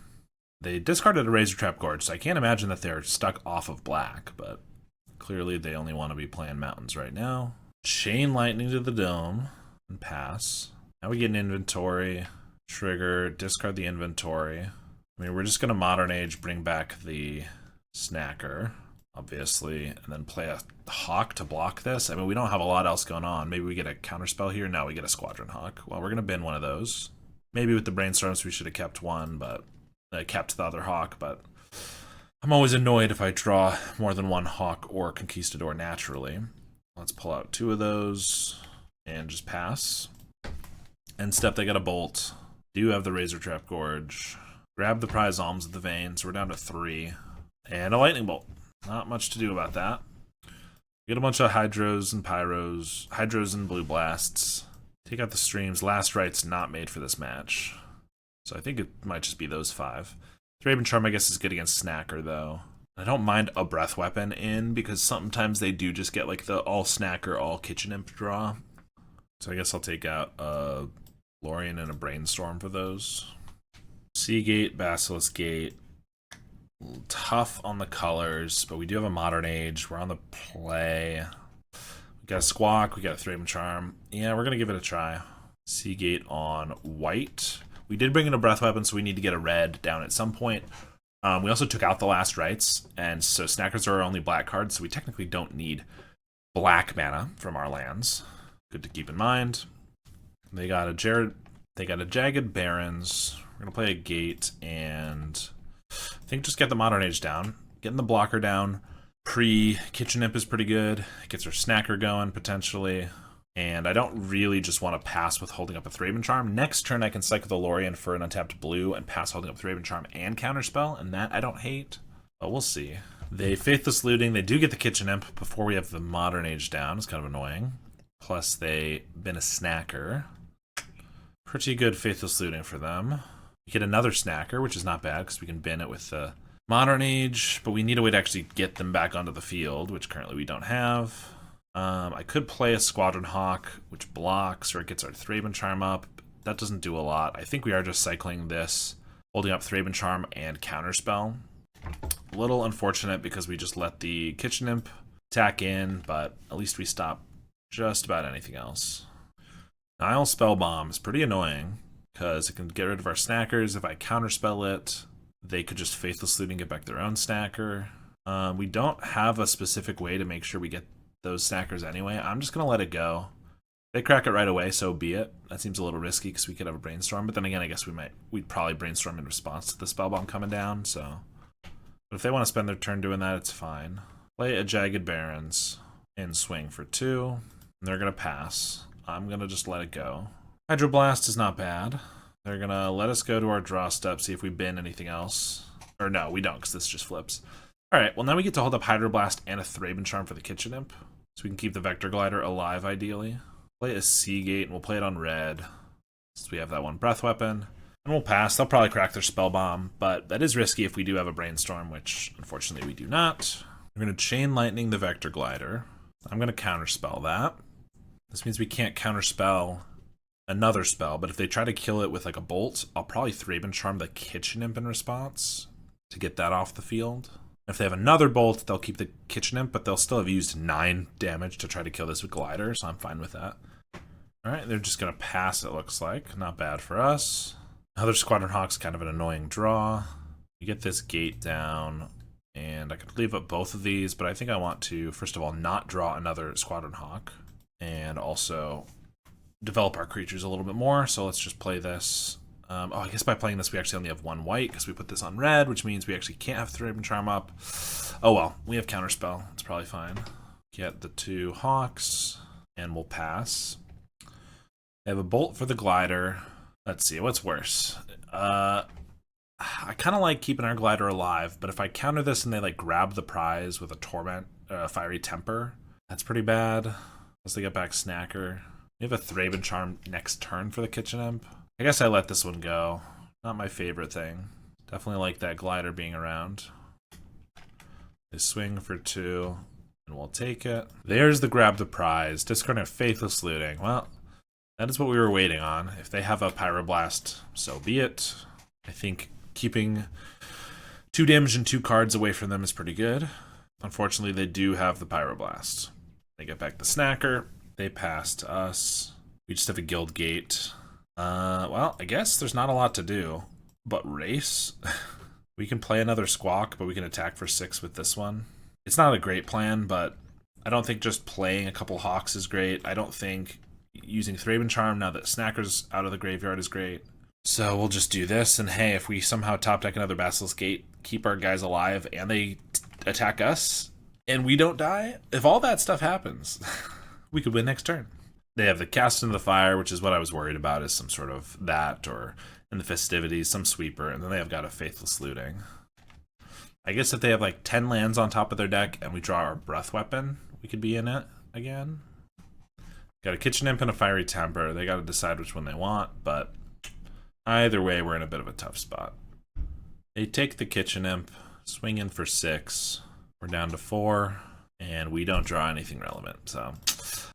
They discarded a Razor Trap Gorge, so I can't imagine that they're stuck off of black, but clearly they only want to be playing mountains right now. Chain Lightning to the Dome and pass. Now we get an inventory. Trigger, discard the inventory. I mean, we're just going to Modern Age, bring back the Snacker, obviously, and then play a Hawk to block this. I mean, we don't have a lot else going on. Maybe we get a counterspell here. Now we get a Squadron Hawk. Well, we're going to bin one of those. Maybe with the Brainstorms we should have kept one, but kept the other Hawk, but I'm always annoyed if I draw more than one Hawk or Conquistador naturally. Let's pull out 2 of those and just pass. End step, they got a Bolt. Do have the Razor Trap Gorge. Grab the Prize Alms of the Vein, so we're down to 3. And a Lightning Bolt. Not much to do about that. Get a bunch of Hydros and Pyros, Hydros and Blue Blasts. Take out the Streams. Last Right's not made for this match. So I think it might just be those 5. Thraben Charm, I guess, is good against Snacker, though. I don't mind a Breath Weapon in, because sometimes they do just get, like, the all Snacker, all Kitchen Imp draw. So I guess I'll take out a Lorien and a Brainstorm for those. Seagate, Basilisk Gate. A little tough on the colors, but we do have a Modern Age. We're on the play. We got a Squawk, we got a Thraben Charm. Yeah, we're going to give it a try. Seagate on white. We did bring in a Breath Weapon, so we need to get a red down at some point. We also took out the Last Rites, and so Snackers are our only black cards, so we technically don't need black mana from our lands. Good to keep in mind. They got a Jagged Barrens. We're going to play a Gate, and I think just get the Modern Age down. Getting the blocker down. Pre-Kitchen Imp is pretty good. It gets our Snacker going, potentially. And I don't really just want to pass with holding up a Thraben Charm. Next turn I can cycle the Lorien for an untapped blue and pass holding up Thraben Charm and Counterspell, and that I don't hate. But we'll see. They Faithless Looting. They do get the Kitchen Imp before we have the Modern Age down. It's kind of annoying. Plus they bin a Snacker. Pretty good Faithless Looting for them. We get another Snacker, which is not bad because we can bin it with the Modern Age, but we need a way to actually get them back onto the field, which currently we don't have. I could play a Squadron Hawk, which blocks, or it gets our Thraben Charm up. That doesn't do a lot. I think we are just cycling this, holding up Thraben Charm and Counterspell. A little unfortunate because we just let the Kitchen Imp attack in, but at least we stop just about anything else. Nile Spell Bomb is pretty annoying because it can get rid of our Snackers. If I Counterspell it, they could just Faithless Loot and get back their own Snacker. We don't have a specific way to make sure we get those Snackers anyway. I'm just going to let it go. If they crack it right away, so be it. That seems a little risky because we could have a Brainstorm, but then again, I guess we'd probably Brainstorm in response to the Spell Bomb coming down, so. But if they want to spend their turn doing that, it's fine. Play a Jagged Barrens and swing for 2. And they're going to pass. I'm going to just let it go. Hydroblast is not bad. They're going to let us go to our draw step, see if we bin anything else. Or no, we don't, because this just flips. Alright, well now we get to hold up Hydroblast and a Thraben Charm for the Kitchen Imp. So we can keep the Vector Glider alive, ideally. Play a Seagate, and we'll play it on red. Since we have that one Breath Weapon. And we'll pass. They'll probably crack their Spell Bomb, but that is risky if we do have a Brainstorm, which unfortunately we do not. We're going to Chain Lightning the Vector Glider. I'm going to Counterspell that. This means we can't Counterspell another spell, but if they try to kill it with like a Bolt, I'll probably Thraben Charm the Kitchen Imp in response to get that off the field. If they have another Bolt, they'll keep the Kitchen Imp, but they'll still have used 9 damage to try to kill this with Glider, so I'm fine with that. Alright, they're just going to pass, it looks like. Not bad for us. Another Squadron Hawk's kind of an annoying draw. We get this gate down, and I could leave up both of these, but I think I want to, first of all, not draw another Squadron Hawk, and also develop our creatures a little bit more, so let's just play this. I guess by playing this we actually only have 1 white because we put this on red, which means we actually can't have Thraben Charm up. Oh well, we have Counterspell. It's probably fine. Get the 2 Hawks, and we'll pass. They have a Bolt for the Glider. Let's see, what's worse? I kind of like keeping our Glider alive, but if I counter this and they like grab the prize with a Torment, Fiery Temper, that's pretty bad. Unless they get back Snacker. We have a Thraben Charm next turn for the Kitchen Imp. I guess I let this one go. Not my favorite thing. Definitely like that Glider being around. They swing for 2, and we'll take it. There's the grab the prize. Discarding Faithless Looting. Well, that is what we were waiting on. If they have a Pyroblast, so be it. I think keeping 2 damage and 2 cards away from them is pretty good. Unfortunately, they do have the Pyroblast. They get back the Snacker. They pass to us. We just have a Guild Gate. Well, I guess there's not a lot to do. But race? We can play another Squawk, but we can attack for 6 with this one. It's not a great plan, but I don't think just playing a couple Hawks is great. I don't think using Thraben Charm now that Snacker's out of the graveyard is great. So we'll just do this, and hey, if we somehow top deck another Basilisk Gate, keep our guys alive, and they attack us, and we don't die, if all that stuff happens, we could win next turn. They have the Cast into the Fire, which is what I was worried about, is some sort of that, or in the Festivities, some sweeper, and then they have got a Faithless Looting. I guess if they have like 10 lands on top of their deck, and we draw our Breath Weapon, we could be in it again. Got a Kitchen Imp and a Fiery Temper. They got to decide which one they want, but either way, we're in a bit of a tough spot. They take the Kitchen Imp, swing in for 6. We're down to 4, and we don't draw anything relevant, so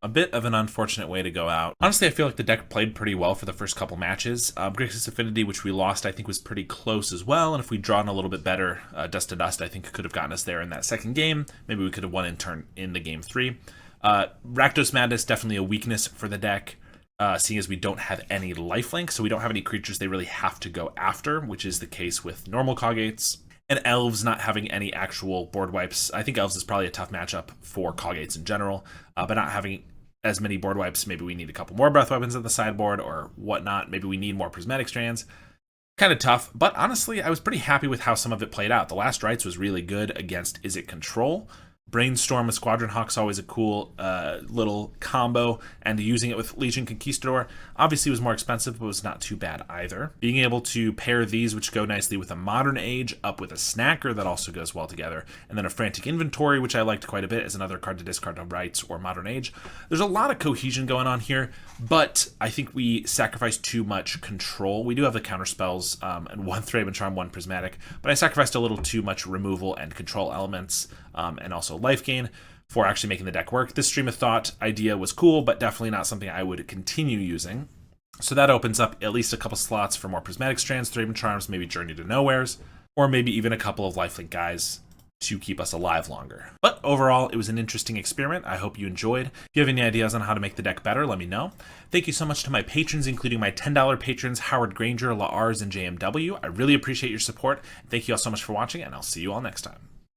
a bit of an unfortunate way to go out. Honestly, I feel like the deck played pretty well for the first couple matches. Grixis Affinity, which we lost, I think was pretty close as well, and if we'd drawn a little bit better, Dust to Dust, I think could have gotten us there in that second game. Maybe we could have won in turn in the game 3. Rakdos Madness, definitely a weakness for the deck, seeing as we don't have any lifelink, so we don't have any creatures they really have to go after, which is the case with normal Cawgates. And Elves not having any actual board wipes. I think Elves is probably a tough matchup for Cawgates in general, but not having as many board wipes, maybe we need a couple more Breath Weapons at the sideboard or whatnot. Maybe we need more Prismatic Strands. Kind of tough, but honestly, I was pretty happy with how some of it played out. The Last Rites was really good against Izzet Control. Brainstorm with Squadron Hawk's always a cool little combo, and using it with Legion Conquistador obviously was more expensive, but was not too bad either. Being able to pair these, which go nicely with a Modern Age, up with a Snacker that also goes well together, and then a Frantic Inventory, which I liked quite a bit as another card to discard on Rights or Modern Age. There's a lot of cohesion going on here, but I think we sacrificed too much control. We do have the counter spells, and 1 Thraben Charm, 1 Prismatic, but I sacrificed a little too much removal and control elements, and also life gain for actually making the deck work. This Stream of Thought idea was cool, but definitely not something I would continue using. So that opens up at least a couple slots for more Prismatic Strands, Thraben Charms, maybe Journey to Nowheres, or maybe even a couple of lifelink guys to keep us alive longer. But overall, it was an interesting experiment. I hope you enjoyed. If you have any ideas on how to make the deck better, let me know. Thank you so much to my patrons, including my $10 patrons, Howard Granger, Laars, and JMW. I really appreciate your support. Thank you all so much for watching, and I'll see you all next time.